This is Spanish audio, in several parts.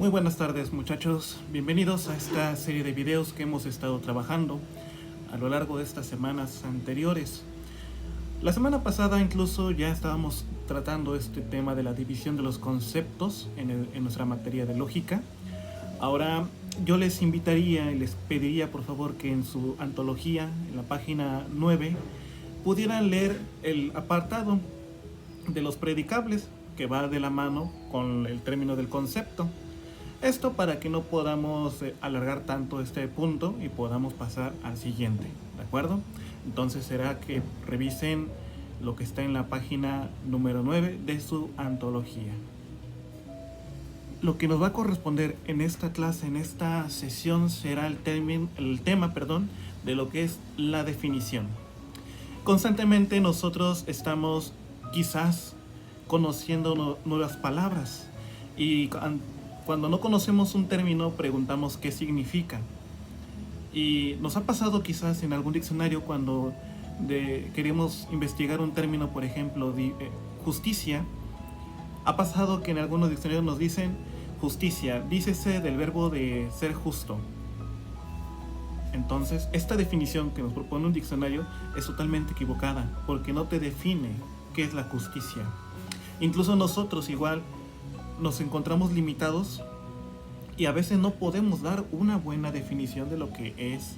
Muy buenas tardes, muchachos, bienvenidos a esta serie de videos que hemos estado trabajando a lo largo de estas semanas anteriores. La semana pasada incluso ya estábamos tratando este tema de la división de los conceptos en nuestra materia de lógica. Ahora yo les invitaría y les pediría por favor que en su antología, en la página 9, pudieran leer el apartado de los predicables que va de la mano con el término del concepto. Esto para que no podamos alargar tanto este punto y podamos pasar al siguiente, ¿de acuerdo? Entonces será que revisen lo que está en la página número 9 de su antología. Lo que nos va a corresponder en esta clase, en esta sesión, será el tema de lo que es la definición. Constantemente nosotros estamos quizás conociendo nuevas palabras y cuando no conocemos un término preguntamos qué significa. Y nos ha pasado quizás en algún diccionario cuando queremos investigar un término, por ejemplo, justicia. Ha pasado que en algunos diccionarios nos dicen justicia, dícese del verbo de ser justo. Entonces, esta definición que nos propone un diccionario es totalmente equivocada porque no te define qué es la justicia. Incluso nosotros igual nos encontramos limitados y a veces no podemos dar una buena definición de lo que es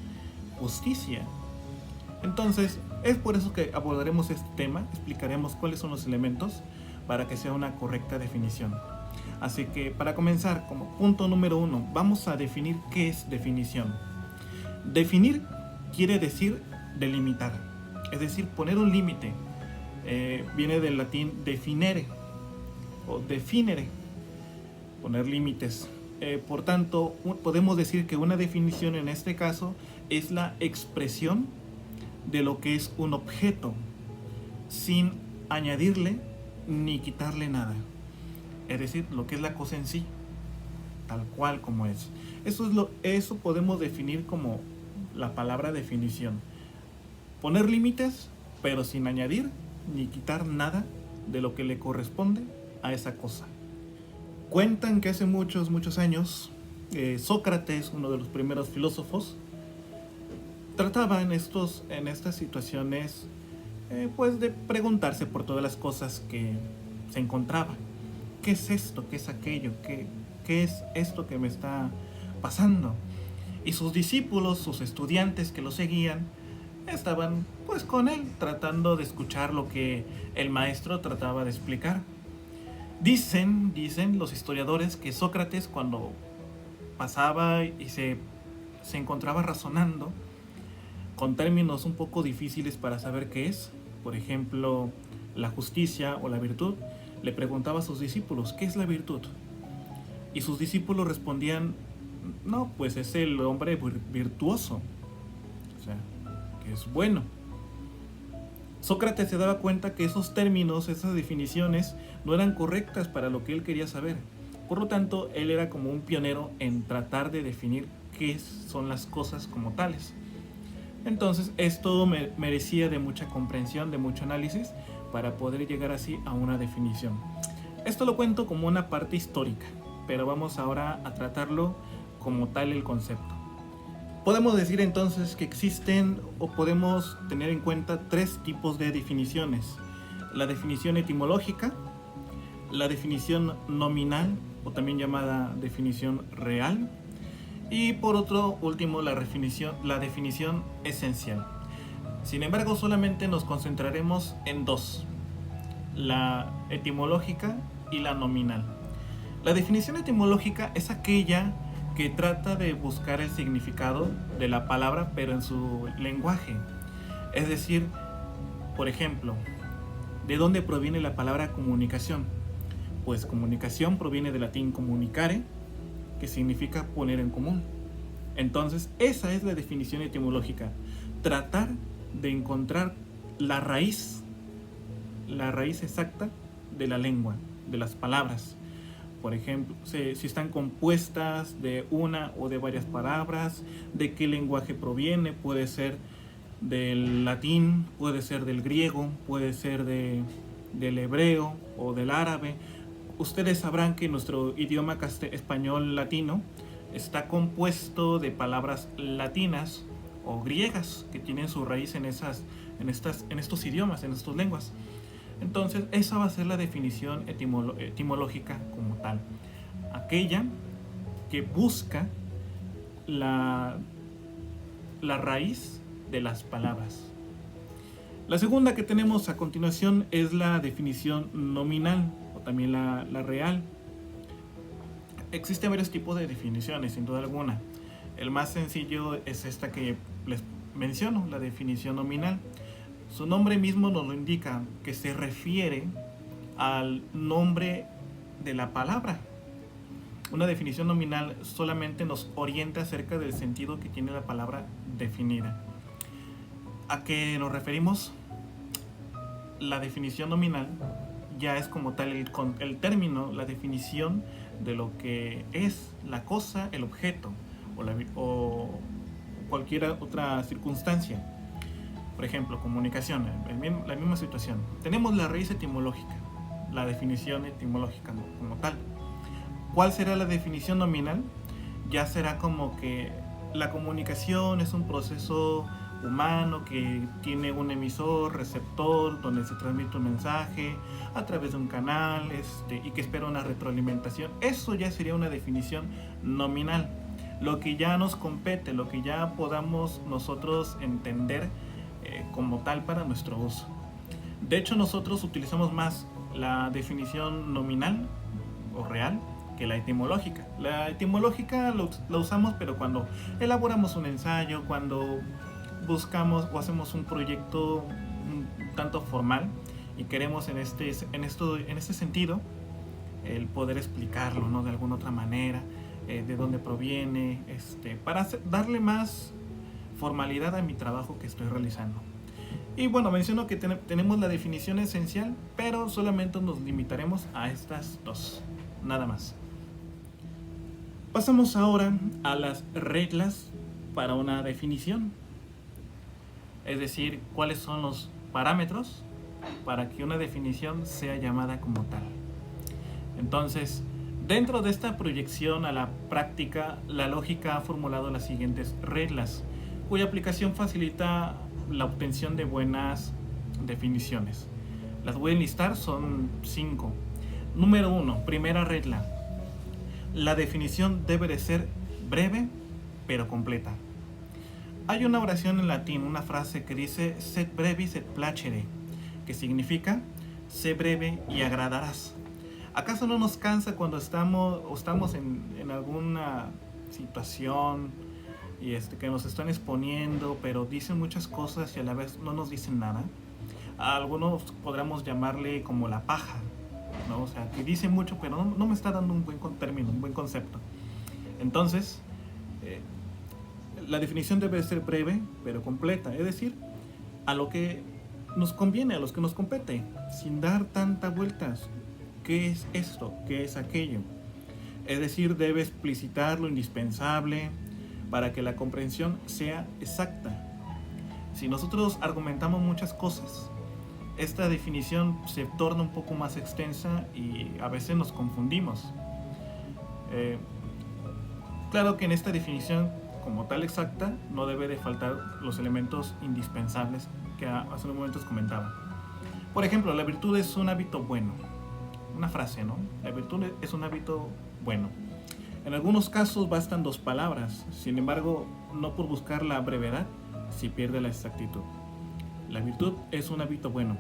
justicia. Entonces, es por eso que abordaremos este tema, explicaremos cuáles son los elementos para que sea una correcta definición. Así que para comenzar, como punto número 1, vamos a definir qué es definición. Definir quiere decir delimitar, es decir, poner un límite. Viene del latín definere o definere, poner límites. Por tanto, podemos decir que una definición en este caso es la expresión de lo que es un objeto sin añadirle ni quitarle nada. Es decir, lo que es la cosa en sí, tal cual como es. Eso podemos definir como la palabra definición. Poner límites, pero sin añadir ni quitar nada de lo que le corresponde a esa cosa. Cuentan que hace muchos años Sócrates, uno de los primeros filósofos, trataba en estas situaciones pues de preguntarse por todas las cosas que se encontraba. ¿Qué es esto? ¿Qué es aquello? ¿Qué es esto que me está pasando? Y sus discípulos, sus estudiantes que lo seguían, estaban pues con él tratando de escuchar lo que el maestro trataba de explicar. Dicen los historiadores que Sócrates, cuando pasaba y se encontraba razonando con términos un poco difíciles para saber qué es, por ejemplo, la justicia o la virtud, le preguntaba a sus discípulos, ¿qué es la virtud? Y sus discípulos respondían, no, pues es el hombre virtuoso, o sea, que es bueno. Sócrates se daba cuenta que esos términos, esas definiciones, no eran correctas para lo que él quería saber. Por lo tanto, él era como un pionero en tratar de definir qué son las cosas como tales. Entonces, esto merecía de mucha comprensión, de mucho análisis, para poder llegar así a una definición. Esto lo cuento como una parte histórica, pero vamos ahora a tratarlo como tal el concepto. Podemos decir entonces que existen o podemos tener en cuenta tres tipos de definiciones. La definición etimológica, la definición nominal o también llamada definición real y por otro último la definición esencial. Sin embargo, solamente nos concentraremos en dos, la etimológica y la nominal. La definición etimológica es aquella que trata de buscar el significado de la palabra pero en su lenguaje. Es decir, por ejemplo, ¿de dónde proviene la palabra comunicación? Pues comunicación proviene del latín comunicare, que significa poner en común. Entonces, esa es la definición etimológica. Tratar de encontrar la raíz exacta de la lengua, de las palabras. Por ejemplo, si están compuestas de una o de varias palabras, de qué lenguaje proviene, puede ser del latín, puede ser del griego, puede ser del hebreo o del árabe, Ustedes sabrán que nuestro idioma español latino está compuesto de palabras latinas o griegas que tienen su raíz en estos idiomas, en estas lenguas. Entonces, esa va a ser la definición etimológica como tal. Aquella que busca la raíz de las palabras. La segunda que tenemos a continuación es la definición nominal o también la real. Existen varios tipos de definiciones, sin duda alguna. El más sencillo es esta que les menciono, la definición nominal. Su nombre mismo nos lo indica, que se refiere al nombre de la palabra. Una definición nominal solamente nos orienta acerca del sentido que tiene la palabra definida. ¿A qué nos referimos? La definición nominal ya es como tal el término, la definición de lo que es la cosa, el objeto o cualquier otra circunstancia. Por ejemplo, comunicación, la misma situación. Tenemos la raíz etimológica, la definición etimológica como tal. ¿Cuál será la definición nominal? Ya será como que la comunicación es un proceso humano que tiene un emisor, receptor, donde se transmite un mensaje a través de un canal y que espera una retroalimentación. Eso ya sería una definición nominal. Lo que ya nos compete, lo que ya podamos nosotros entender como tal para nuestro uso. De hecho, nosotros utilizamos más la definición nominal o real que la etimológica. La etimológica la usamos pero cuando elaboramos un ensayo, cuando buscamos o hacemos un proyecto un tanto formal y queremos en este sentido el poder explicarlo, ¿no? De alguna otra manera, de dónde proviene, para darle más formalidad a mi trabajo que estoy realizando. Y bueno, menciono que tenemos la definición esencial, pero solamente nos limitaremos a estas dos, nada más. Pasamos ahora a las reglas para una definición. Es decir, cuáles son los parámetros para que una definición sea llamada como tal. Entonces, dentro de esta proyección a la práctica, la lógica ha formulado las siguientes reglas, cuya aplicación facilita la obtención de buenas definiciones. Las voy a enlistar, son 5. Número 1, primera regla. La definición debe de ser breve, pero completa. Hay una oración en latín, una frase que dice sed brevis et placere, que significa sé breve y agradarás. ¿Acaso no nos cansa cuando estamos en alguna situación y que nos están exponiendo, pero dicen muchas cosas y a la vez no nos dicen nada? A algunos podríamos llamarle como la paja, ¿no? O sea, que dice mucho, pero no me está dando un buen término, un buen concepto. Entonces, la definición debe ser breve, pero completa, es decir, a lo que nos conviene, a los que nos compete, sin dar tantas vueltas. ¿Qué es esto? ¿Qué es aquello? Es decir, debe explicitar lo indispensable para que la comprensión sea exacta. Si nosotros argumentamos muchas cosas, esta definición se torna un poco más extensa y a veces nos confundimos. Claro que en esta definición como tal exacta no debe de faltar los elementos indispensables que hace unos momentos comentaba. Por ejemplo, la virtud es un hábito bueno. Una frase, ¿no? La virtud es un hábito bueno. En algunos casos bastan 2 palabras, sin embargo, no por buscar la brevedad se pierde la exactitud. La virtud es un hábito bueno.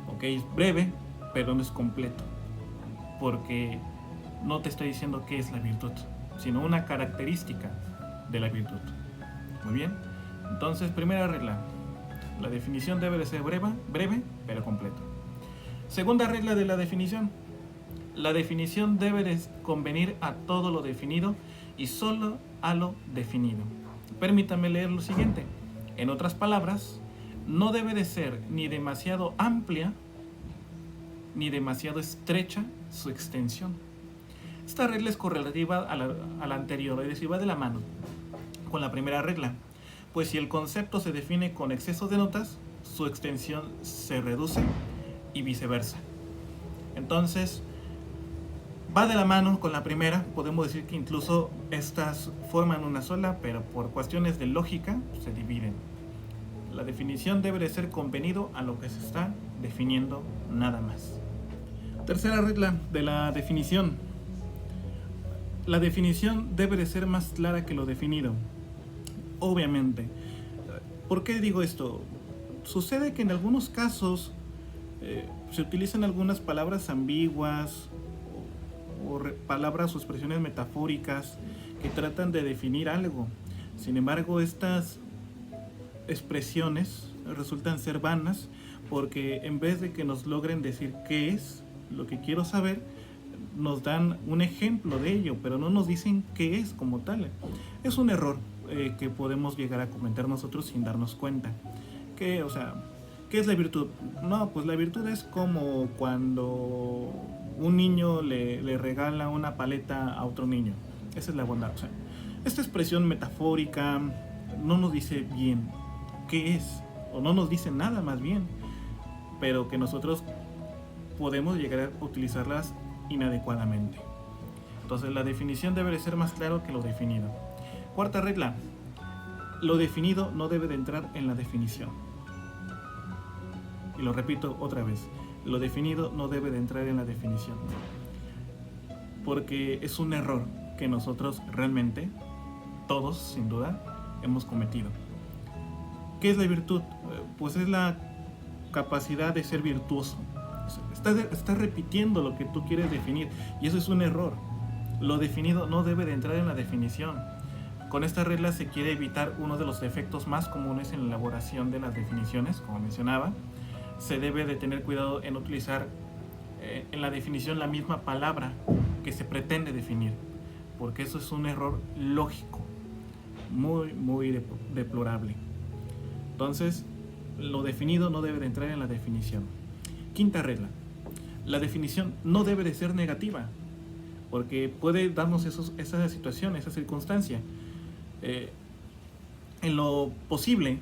Ok, es breve, pero no es completo, porque no te estoy diciendo qué es la virtud, sino una característica de la virtud. Muy bien, entonces primera regla, la definición debe de ser breve, pero completo. Segunda regla de la definición, la definición debe de convenir a todo lo definido y solo a lo definido. Permítame leer lo siguiente. En otras palabras, no debe de ser ni demasiado amplia ni demasiado estrecha su extensión. Esta regla es correlativa a la anterior, es decir, va de la mano con la primera regla, pues si el concepto se define con exceso de notas, su extensión se reduce y viceversa. Entonces, Va de la mano con la primera, podemos decir que incluso estas forman una sola, pero por cuestiones de lógica se dividen. La definición debe de ser convenido a lo que se está definiendo, nada más. Tercera regla de la definición. La definición debe de ser más clara que lo definido. Obviamente. ¿Por qué digo esto? Sucede que en algunos casos se utilizan algunas palabras ambiguas o palabras o expresiones metafóricas que tratan de definir algo. Sin embargo, estas expresiones resultan ser vanas porque en vez de que nos logren decir qué es lo que quiero saber, nos dan un ejemplo de ello, pero no nos dicen qué es como tal. Es un error que podemos llegar a cometer nosotros sin darnos cuenta. ¿Qué es la virtud? No, pues la virtud es como cuando un niño le regala una paleta a otro niño. Esa es la bondad. Esta expresión metafórica no nos dice bien qué es, o no nos dice nada más bien, pero que nosotros podemos llegar a utilizarlas inadecuadamente. Entonces la definición debe de ser más claro que lo definido. Cuarta regla: lo definido no debe de entrar en la definición. Y lo repito otra vez, lo definido no debe de entrar en la definición, porque es un error que nosotros realmente, todos sin duda, hemos cometido. ¿Qué es la virtud? Pues es la capacidad de ser virtuoso. Estás repitiendo lo que tú quieres definir, y eso es un error. Lo definido no debe de entrar en la definición. Con esta regla se quiere evitar uno de los defectos más comunes en la elaboración de las definiciones, como mencionaba. Se debe de tener cuidado en utilizar en la definición la misma palabra que se pretende definir, porque eso es un error lógico, muy deplorable. Entonces, lo definido no debe de entrar en la definición. Quinta regla: la definición no debe de ser negativa, porque puede darnos esa situación, esa circunstancia. En lo posible,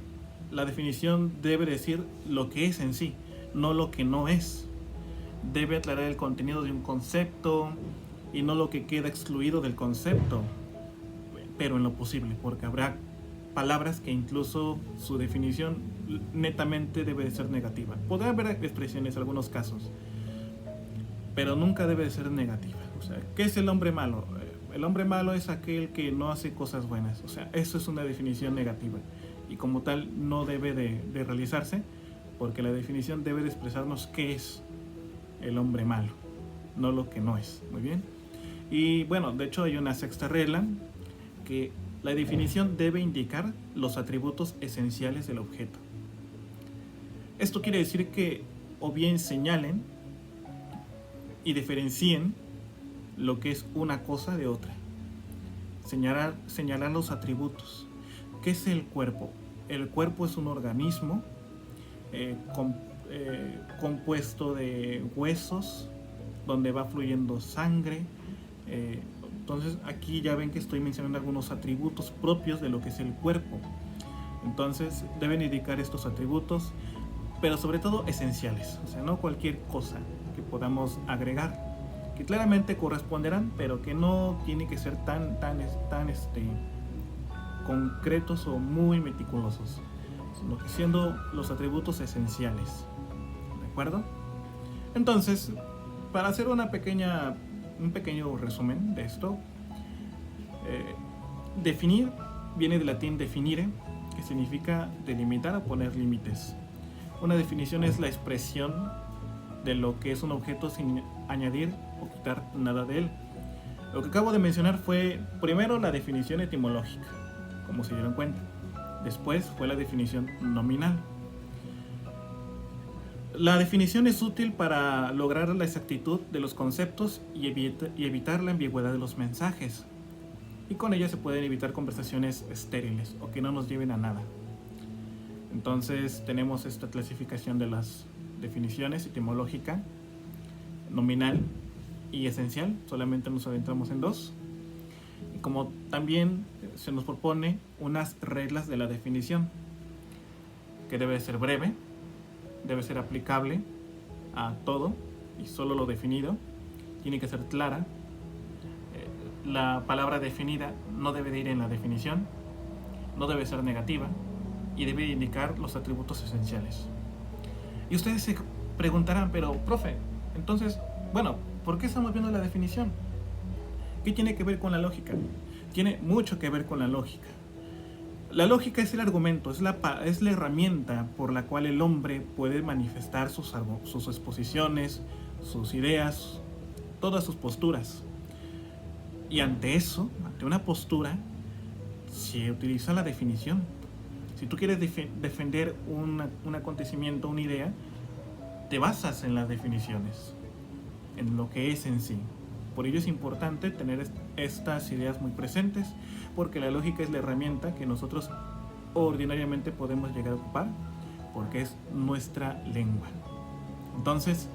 la definición debe decir lo que es en sí, no lo que no es. Debe aclarar el contenido de un concepto y no lo que queda excluido del concepto, pero en lo posible, porque habrá palabras que incluso su definición netamente debe de ser negativa. Podrá haber expresiones en algunos casos, pero nunca debe de ser negativa. ¿Qué es el hombre malo? El hombre malo es aquel que no hace cosas buenas. Eso es una definición negativa, y como tal no debe de realizarse, porque la definición debe de expresarnos qué es el hombre malo, no lo que no es. Muy bien. Y bueno, de hecho hay una sexta regla, que la definición debe indicar los atributos esenciales del objeto. Esto quiere decir que o bien señalen y diferencien lo que es una cosa de otra. Señalar los atributos. ¿Qué es el cuerpo? El cuerpo es un organismo compuesto de huesos, donde va fluyendo sangre. Entonces aquí ya ven que estoy mencionando algunos atributos propios de lo que es el cuerpo. Entonces deben indicar estos atributos, pero sobre todo esenciales. No cualquier cosa que podamos agregar, que claramente corresponderán, pero que no tienen que ser tan concretos o muy meticulosos, sino que siendo los atributos esenciales. ¿De acuerdo? Entonces, para hacer un pequeño resumen de esto, definir viene del latín definire, que significa delimitar o poner límites. Una definición es la expresión de lo que es un objeto sin añadir o quitar nada de él. Lo que acabo de mencionar fue primero la definición etimológica, como se dieron cuenta. Después fue la definición nominal. La definición es útil para lograr la exactitud de los conceptos y evitar la ambigüedad de los mensajes. Y con ella se pueden evitar conversaciones estériles o que no nos lleven a nada. Entonces tenemos esta clasificación de las definiciones: etimológica, nominal y esencial. Solamente nos adentramos en dos. Y como también se nos propone unas reglas de la definición, que debe ser breve, debe ser aplicable a todo y solo lo definido, tiene que ser clara, la palabra definida no debe de ir en la definición, no debe ser negativa y debe indicar los atributos esenciales. Y ustedes se preguntarán, pero profe, entonces, bueno, ¿por qué estamos viendo la definición? ¿Qué tiene que ver con la lógica? Tiene mucho que ver con la lógica. La lógica es el argumento, es la herramienta por la cual el hombre puede manifestar sus exposiciones, sus ideas, todas sus posturas. Y ante eso, ante una postura, se utiliza la definición. Si tú quieres defender un acontecimiento, una idea, te basas en las definiciones, en lo que es en sí. Por ello es importante tener estas ideas muy presentes, porque la lógica es la herramienta que nosotros ordinariamente podemos llegar a ocupar, porque es nuestra lengua. Entonces,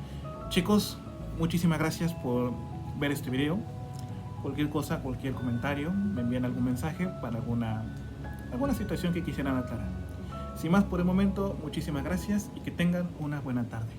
chicos, muchísimas gracias por ver este video. Cualquier cosa, cualquier comentario, me envían algún mensaje para alguna situación que quisieran aclarar. Sin más por el momento, muchísimas gracias y que tengan una buena tarde.